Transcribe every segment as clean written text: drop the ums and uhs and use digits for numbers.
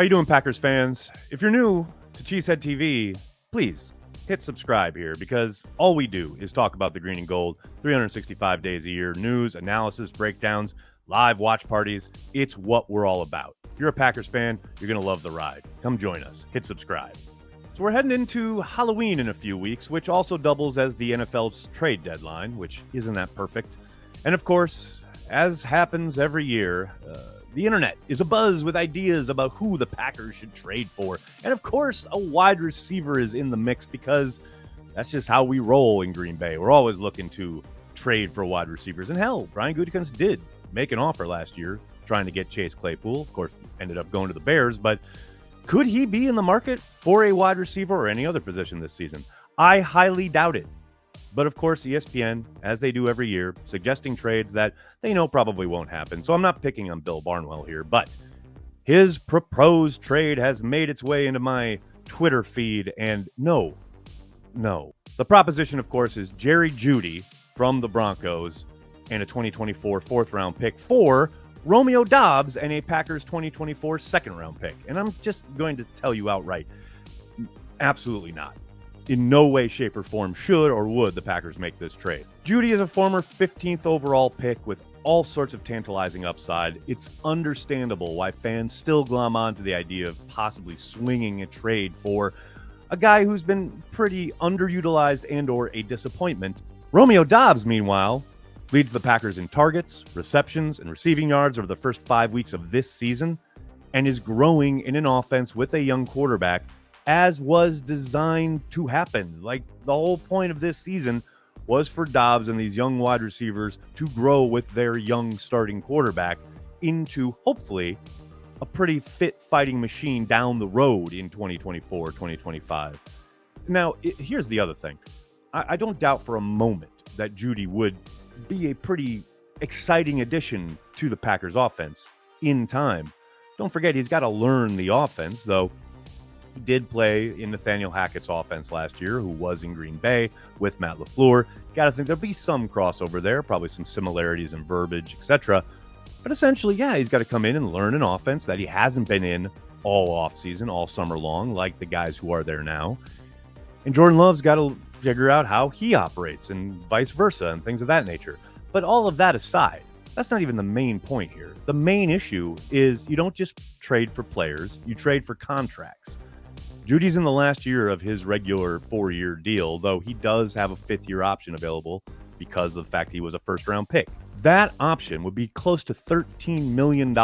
How you doing, Packers fans? If you're new to CHTV, please hit subscribe here because all we do is talk about the green and gold 365 days a year. News, analysis, breakdowns, live watch parties. It's what we're all about. If you're a Packers fan, you're going to love the ride. Come join us. Hit subscribe. So we're heading into Halloween in a few weeks, which also doubles as the NFL's trade deadline, which isn't that perfect. And of course, as happens every year, the internet is abuzz with ideas about who the Packers should trade for. And of course, a wide receiver is in the mix because that's just how we roll in Green Bay. We're always looking to trade for wide receivers. And hell, Brian Gutekunst did make an offer last year trying to get Chase Claypool. Of course, ended up going to the Bears. But could he be in the market for a wide receiver or any other position this season? I highly doubt it. But of course, ESPN, as they do every year, suggesting trades that they know probably won't happen. So I'm not picking on Bill Barnwell here, but his proposed trade has made its way into my Twitter feed. And no. The proposition, of course, is Jerry Jeudy from the Broncos and a 2024 fourth-round pick for Romeo Doubs and a Packers 2024 second-round pick. And I'm just going to tell you outright, absolutely not. In no way, shape, or form should or would the Packers make this trade. Jeudy is a former 15th overall pick with all sorts of tantalizing upside. It's understandable why fans still glom on to the idea of possibly swinging a trade for a guy who's been pretty underutilized and or a disappointment. Romeo Doubs, meanwhile, leads the Packers in targets, receptions, and receiving yards over the first 5 weeks of this season and is growing in an offense with a young quarterback as was designed to happen. Like, the whole point of this season was for Doubs and these young wide receivers to grow with their young starting quarterback into, hopefully, a pretty fit fighting machine down the road in 2024, 2025. Now, here's the other thing. I don't doubt for a moment that Jeudy would be a pretty exciting addition to the Packers offense in time. Don't forget, he's got to learn the offense, though. He did play in Nathaniel Hackett's offense last year, who was in Green Bay with Matt LaFleur. Got to think there'll be some crossover there, probably some similarities in verbiage, etc. But essentially, yeah, he's got to come in and learn an offense that he hasn't been in all offseason, all summer long, like the guys who are there now. And Jordan Love's got to figure out how he operates and vice versa and things of that nature. But all of that aside, that's not even the main point here. The main issue is you don't just trade for players, you trade for contracts. Jeudy's in the last year of his regular 4-year deal, though he does have a 5th-year option available because of the fact he was a first-round pick. That option would be close to $13 million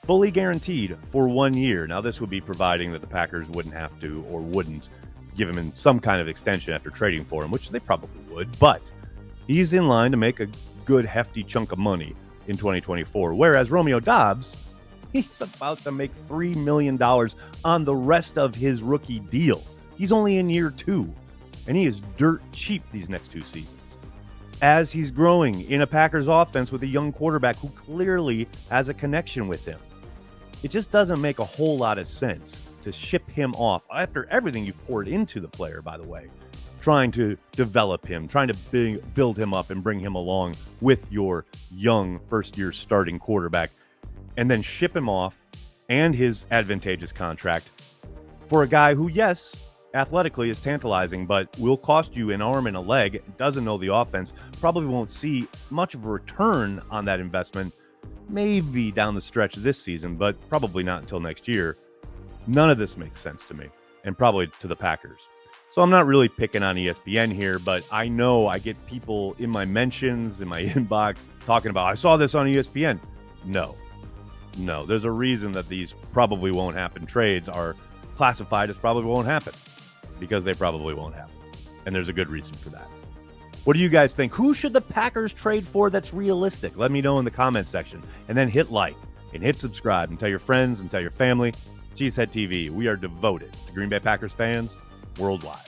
fully guaranteed for 1 year. Now, this would be providing that the Packers wouldn't have to or wouldn't give him some kind of extension after trading for him, which they probably would, but he's in line to make a good hefty chunk of money in 2024, whereas Romeo Doubs, he's about to make $3 million on the rest of his rookie deal. He's only in year 2, and he is dirt cheap these next 2 seasons. As he's growing in a Packers offense with a young quarterback who clearly has a connection with him, it just doesn't make a whole lot of sense to ship him off after everything you've poured into the player, by the way, trying to develop him, trying to build him up and bring him along with your young first-year starting quarterback, and then ship him off and his advantageous contract for a guy who, yes, athletically is tantalizing, but will cost you an arm and a leg, doesn't know the offense, probably won't see much of a return on that investment, maybe down the stretch this season, but probably not until next year. None of this makes sense to me, and probably to the Packers. So I'm not really picking on ESPN here, but I know I get people in my mentions, in my inbox, talking about, I saw this on ESPN. No, there's a reason that these probably won't happen trades are classified as probably won't happen, because they probably won't happen. And there's a good reason for that. What do you guys think? Who should the Packers trade for that's realistic? Let me know in the comments section. And then hit like and hit subscribe and tell your friends and tell your family. CHTV, we are devoted to Green Bay Packers fans worldwide.